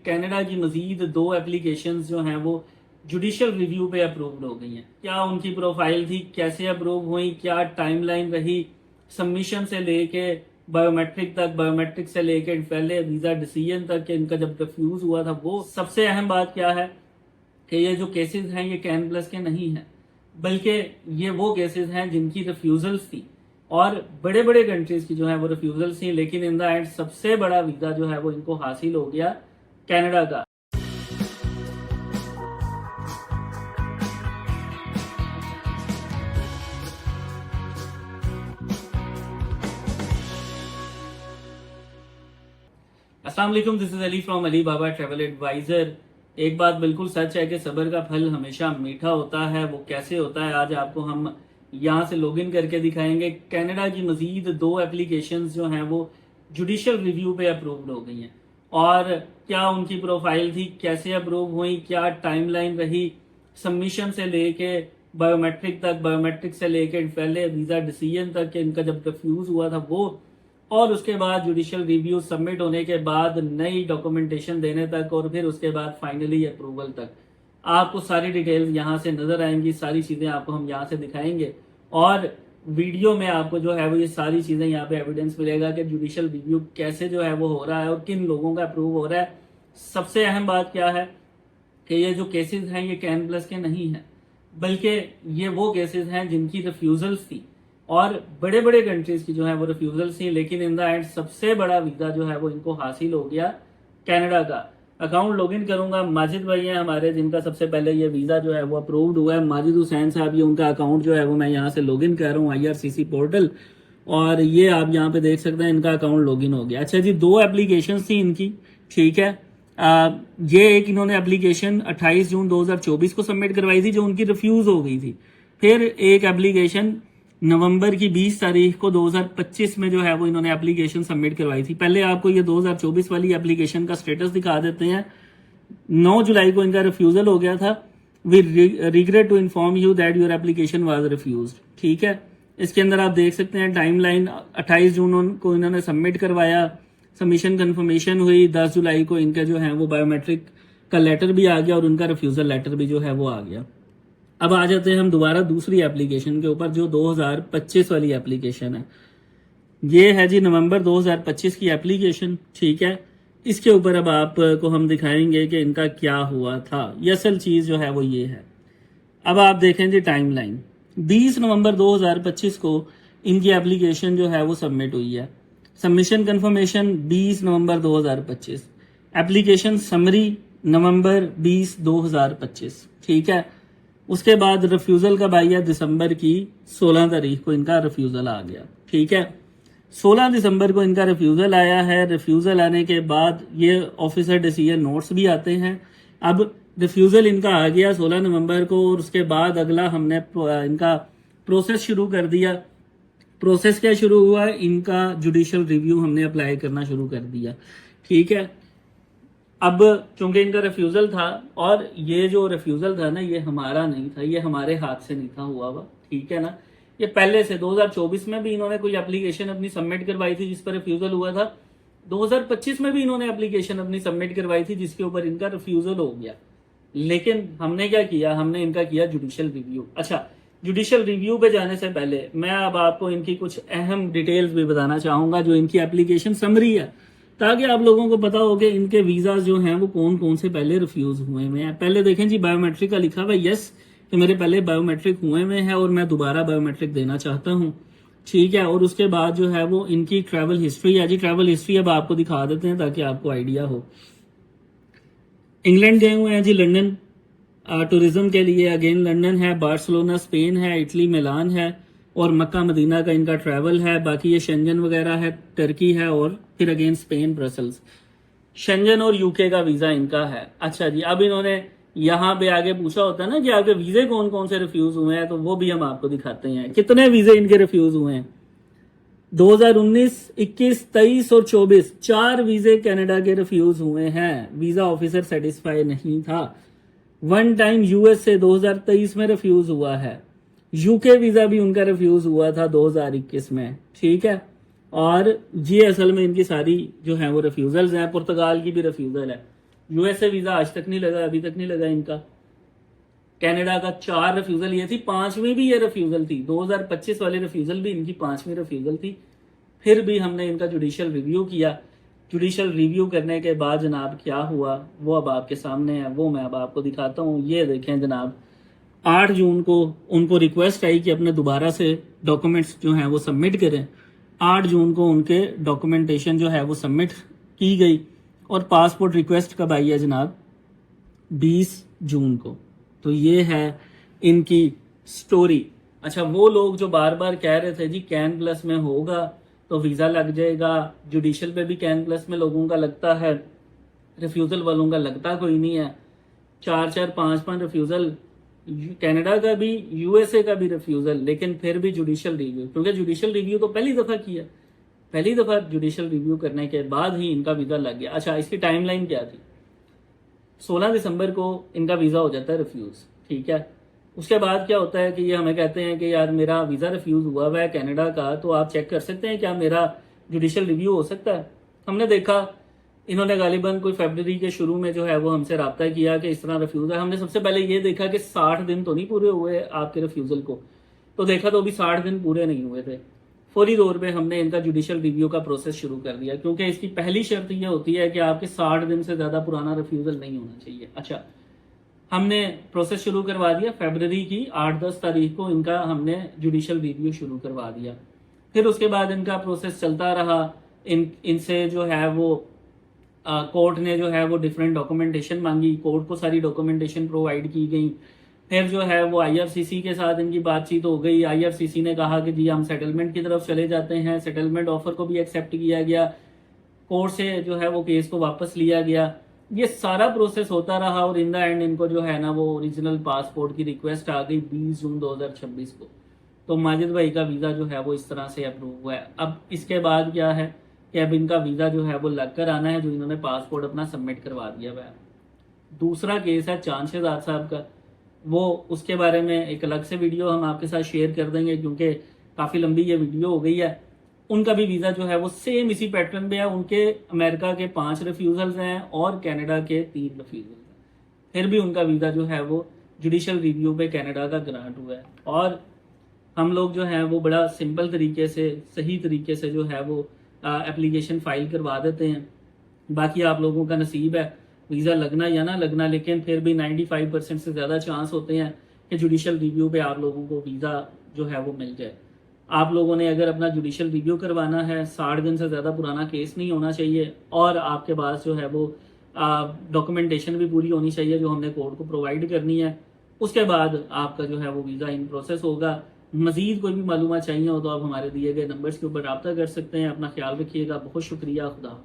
Canada की मजीद 2 applications जो हैं वो जुडिशियल रिव्यू पे अप्रूव्ड हो गई हैं। क्या उनकी प्रोफाइल थी, कैसे अप्रूव हुई, क्या टाइमलाइन रही सबमिशन से लेके बायोमेट्रिक तक, बायोमेट्रिक से लेके पहले वीजा डिसीजन तक कि इनका जब रिफ्यूज हुआ था, वो सबसे अहम बात क्या है कि ये जो केसेस हैं ये कैन प्लस के नहीं हैं, बल्कि ये वो केसेस हैं जिनकी रिफ्यूजल्स थी और बड़े बड़े कंट्रीज की जो है वो रिफ्यूजल्स थी, लेकिन इन द एंड सबसे बड़ा वीजा जो है वो इनको हासिल हो गया कनाडा का। अस्सलाम वालेकुम, this is Ali from Ali Baba travel advisor. एक बात बिल्कुल सच है कि सब्र का फल हमेशा मीठा होता है। वो कैसे होता है आज आपको हम यहाँ से लॉगिन करके दिखाएंगे। कनाडा की मजीद 2 एप्लीकेशंस जो हैं वो जुडिशियल रिव्यू पे अप्रूव्ड हो गई हैं और क्या उनकी प्रोफाइल थी, कैसे अप्रूव हुई, क्या टाइमलाइन रही सबमिशन से लेके बायोमेट्रिक तक, बायोमेट्रिक से लेके पहले वीजा डिसीजन तक कि इनका जब रिफ्यूज हुआ था वो, और उसके बाद जुडिशियल रिव्यू सबमिट होने के बाद नई डॉक्यूमेंटेशन देने तक और फिर उसके बाद फाइनली अप्रूवल तक आपको सारी डिटेल्स यहाँ से नजर आएंगी। सारी चीजें आपको हम यहाँ से दिखाएंगे और वीडियो में आपको जो है वो ये सारी चीजें यहाँ पे एविडेंस मिलेगा कि जुडिशियल रिव्यू कैसे जो है वो हो रहा है और किन लोगों का अप्रूव हो रहा है। सबसे अहम बात क्या है कि ये जो केसेस हैं ये कैन प्लस के नहीं हैं, बल्कि ये वो केसेस हैं जिनकी रिफ्यूजल्स थी और बड़े बड़े कंट्रीज की जो है वो रिफ्यूजल्स थी, लेकिन इन द एंड सबसे बड़ा वीजा जो है वो इनको हासिल हो गया कनाडा का। अकाउंट लॉगिन करूंगा। माजिद भाई हैं हमारे जिनका सबसे पहले ये वीजा जो है वो अप्रूव्ड हुआ है। माजिद हुसैन साहब, ये उनका अकाउंट जो है वो मैं यहाँ से लॉगिन कर रहा हूँ IRCC पोर्टल और ये आप यहाँ पे देख सकते हैं इनका अकाउंट लॉगिन हो गया। अच्छा जी, 2 एप्लीकेशन थी इनकी, ठीक है। ये एक इन्होंने एप्लीकेशन 28 जून 2024 को सबमिट करवाई थी जो उनकी रिफ्यूज हो गई थी। फिर एक एप्लीकेशन नवंबर की 20 तारीख को 2025 में जो है वो इन्होंने एप्लीकेशन सबमिट करवाई थी। पहले आपको ये 2024 वाली एप्लीकेशन का स्टेटस दिखा देते हैं। 9 जुलाई को इनका रिफ्यूजल हो गया था। We regret to inform you that your application was refused, ठीक है। इसके अंदर आप देख सकते हैं टाइमलाइन 28 जून को इन्होंने सबमिट करवाया, सबमिशन कंफर्मेशन हुई, 10 जुलाई को इनका जो है वो बायोमेट्रिक का लेटर भी आ गया और उनका रिफ्यूजल लेटर भी जो है वो आ गया। अब आ जाते हैं हम दोबारा दूसरी एप्लीकेशन के ऊपर जो 2025 वाली एप्लीकेशन है। ये है जी नवंबर 2025 की एप्लीकेशन, ठीक है। इसके ऊपर अब आपको हम दिखाएंगे कि इनका क्या हुआ था। ये असल चीज जो है वो ये है। अब आप देखें जी टाइमलाइन 20 नवंबर 2025 को इनकी एप्लीकेशन जो है वो सबमिट हुई है। सबमिशन कंफर्मेशन 20 नवंबर 2025, एप्लीकेशन समरी नवंबर 20 2025, ठीक है। उसके बाद रिफ्यूजल कब आई है? दिसंबर की 16 तारीख को इनका रिफ्यूजल आ गया, ठीक है। 16 दिसंबर को इनका रिफ्यूजल आया है। रिफ्यूजल आने के बाद ये ऑफिसर डिसीजन नोट्स भी आते हैं। अब रिफ्यूजल इनका आ गया 16 नवंबर को और उसके बाद अगला हमने इनका प्रोसेस शुरू कर दिया। प्रोसेस क्या शुरू हुआ? इनका जुडिशियल रिव्यू हमने अप्लाई करना शुरू कर दिया, ठीक है। अब चूंकि इनका रिफ्यूजल था और ये जो रिफ्यूजल था ना ये हमारा नहीं था, ये हमारे हाथ से नहीं था हुआ हुआ, ठीक है ना। ये पहले से 2024 में भी इन्होंने कोई एप्लीकेशन अपनी सबमिट करवाई थी जिस पर रिफ्यूजल हुआ था। 2025 में भी इन्होंने एप्लीकेशन अपनी सबमिट करवाई थी जिसके ऊपर इनका रिफ्यूजल हो गया। लेकिन हमने क्या किया? हमने इनका किया जुडिशियल रिव्यू। अच्छा, जुडिशियल रिव्यू पे जाने से पहले मैं अब आपको इनकी कुछ अहम डिटेल्स भी बताना चाहूंगा जो इनकी एप्लीकेशन समरी है, ताकि आप लोगों को पता हो कि इनके वीजा जो हैं वो कौन कौन से पहले रिफ्यूज हुए हुए हैं। पहले देखें जी, बायोमेट्रिक का लिखा हुआ है यस कि मेरे पहले बायोमेट्रिक हुए हुए हैं और मैं दोबारा बायोमेट्रिक देना चाहता हूं, ठीक है। और उसके बाद जो है वो इनकी ट्रैवल हिस्ट्री है जी। ट्रैवल हिस्ट्री अब आपको दिखा देते हैं ताकि आपको आइडिया हो। इंग्लैंड गए हुए हैं जी, लंदन टूरिज्म के लिए, अगेन लंदन है, बार्सिलोना स्पेन है, इटली मिलान है और मक्का मदीना का इनका ट्रैवल है। बाकी ये शेंजन वगैरह है, टर्की है और फिर अगेन स्पेन, ब्रसल्स। शेंजन और यूके का वीजा इनका है। अच्छा जी, अब इन्होंने यहाँ पे आगे पूछा होता है ना कि आपके वीजे कौन कौन से रिफ्यूज हुए हैं, तो वो भी हम आपको दिखाते हैं कितने वीजे इनके रिफ्यूज हुए हैं। 2019, 21, 23 और 24 4 वीजे कनाडा के रिफ्यूज हुए हैं। वीजा ऑफिसर सेटिस्फाई नहीं था। वन टाइम यूएसए 2023 में रिफ्यूज हुआ है। यूके वीजा भी उनका रिफ्यूज हुआ था 2021 में, ठीक है। और ये असल में इनकी सारी जो है वो रिफ्यूजल्स हैं। पुर्तगाल की भी रिफ्यूजल है। यूएसए वीजा आज तक नहीं लगा, अभी तक नहीं लगा इनका। कनाडा का 4 रिफ्यूजल ये थी, 5वीं भी ये रिफ्यूजल थी, 2025 वाली रिफ्यूजल भी इनकी 5वीं रिफ्यूजल थी। फिर भी हमने इनका जुडिशियल रिव्यू किया। जुडिशियल रिव्यू करने के बाद जनाब क्या हुआ वो अब आपके सामने है, वो मैं अब आपको दिखाता हूँ। ये देखें जनाब, 8 जून को उनको रिक्वेस्ट आई कि अपने दोबारा से डॉक्यूमेंट्स जो हैं वो सबमिट करें। 8 जून को उनके डॉक्यूमेंटेशन जो है वो सबमिट की गई और पासपोर्ट रिक्वेस्ट कब आई है जनाब? 20 जून को। तो ये है इनकी स्टोरी। अच्छा, वो लोग जो बार बार कह रहे थे जी कैन प्लस में होगा तो वीज़ा लग जाएगा, जुडिशियल पे भी कैन प्लस में लोगों का लगता है, रिफ्यूज़ल वालों का लगता कोई नहीं है। 4-4, 5-5 रिफ्यूज़ल, कनाडा का भी यूएसए का भी रिफ्यूज़ल, लेकिन फिर भी जुडिशियल रिव्यू, क्योंकि जुडिशियल रिव्यू तो पहली दफ़ा किया, पहली दफ़ा जुडिशियल रिव्यू करने के बाद ही इनका वीज़ा लग गया। अच्छा, इसकी टाइमलाइन क्या थी? 16 दिसंबर को इनका वीज़ा हो जाता है रिफ्यूज़, ठीक है। उसके बाद क्या होता है कि ये हमें कहते हैं कि यार मेरा वीज़ा रिफ्यूज़ हुआ हुआ है कनाडा का, तो आप चेक कर सकते हैं क्या मेरा जुडिशियल रिव्यू हो सकता है। हमने देखा इन्होंने गालिबन कोई फरवरी के शुरू में जो है वो हमसे रब्ता किया कि इस तरह रिफ्यूज़ है। हमने सबसे पहले ये देखा कि 60 दिन तो नहीं पूरे हुए आपके रिफ्यूज़ल को, तो देखा तो अभी 60 दिन पूरे नहीं हुए थे। फौरी तौर पे हमने इनका जुडिशियल रिव्यू का प्रोसेस शुरू कर दिया, क्योंकि इसकी पहली शर्त ये होती है कि आपके 60 दिन से ज़्यादा पुराना रिफ्यूज़ल नहीं होना चाहिए। अच्छा, हमने प्रोसेस शुरू करवा दिया। फरवरी की 8-10 तारीख को इनका हमने जुडिशियल रिव्यू शुरू करवा दिया। फिर उसके बाद इनका प्रोसेस चलता रहा। इनसे जो है वो कोर्ट ने जो है वो डिफरेंट डॉक्यूमेंटेशन मांगी, कोर्ट को सारी डॉक्यूमेंटेशन प्रोवाइड की गई। फिर जो है वो आईआरसीसी के साथ इनकी बातचीत हो गई। आईआरसीसी ने कहा कि जी हम सेटलमेंट की तरफ चले जाते हैं। सेटलमेंट ऑफर को भी एक्सेप्ट किया गया। कोर्ट से जो है वो केस को वापस लिया गया। ये सारा प्रोसेस होता रहा और इन द एंड इनको जो है ना वो ओरिजिनल पासपोर्ट की रिक्वेस्ट आ गई 20 जून 2026 को। तो माजिद भाई का वीज़ा जो है वो इस तरह से अप्रूव हुआ है। अब इसके बाद क्या है कि अब इनका वीज़ा जो है वो लग कर आना है, जो इन्होंने पासपोर्ट अपना सबमिट करवा दिया हुआ है। दूसरा केस है चांद शहजाद साहब का, वो उसके बारे में एक अलग से वीडियो हम आपके साथ शेयर कर देंगे, क्योंकि काफ़ी लंबी ये वीडियो हो गई है। उनका भी वीज़ा जो है वो सेम इसी पैटर्न में है। उनके अमेरिका के 5 रिफ्यूज़ल्स हैं और कनाडा के 3 रिफ्यूज़ल्स हैं। फिर भी उनका वीज़ा जो है वो जुडिशियल रिव्यू पे कनाडा का ग्रांट हुआ है। और हम लोग जो है वो बड़ा सिंपल तरीके से, सही तरीके से जो है वो एप्लीकेशन फाइल करवा देते हैं। बाकी आप लोगों का नसीब है वीज़ा लगना या ना लगना, लेकिन फिर भी 95% से ज़्यादा चांस होते हैं कि जुडिशियल रिव्यू पे आप लोगों को वीज़ा जो है वो मिल जाए। आप लोगों ने अगर अपना जुडिशियल रिव्यू करवाना है, 60 दिन से ज़्यादा पुराना केस नहीं होना चाहिए और आपके पास जो है वो डॉक्यूमेंटेशन भी पूरी होनी चाहिए जो हमने कोर्ट को प्रोवाइड करनी है। उसके बाद आपका जो है वो वीज़ा इन प्रोसेस होगा। मज़ीद कोई भी मालूमात चाहिए हो तो आप हमारे दिए गए नंबर्स के ऊपर रब्ता कर सकते हैं। अपना ख्याल रखिएगा। बहुत शुक्रिया। खुदा।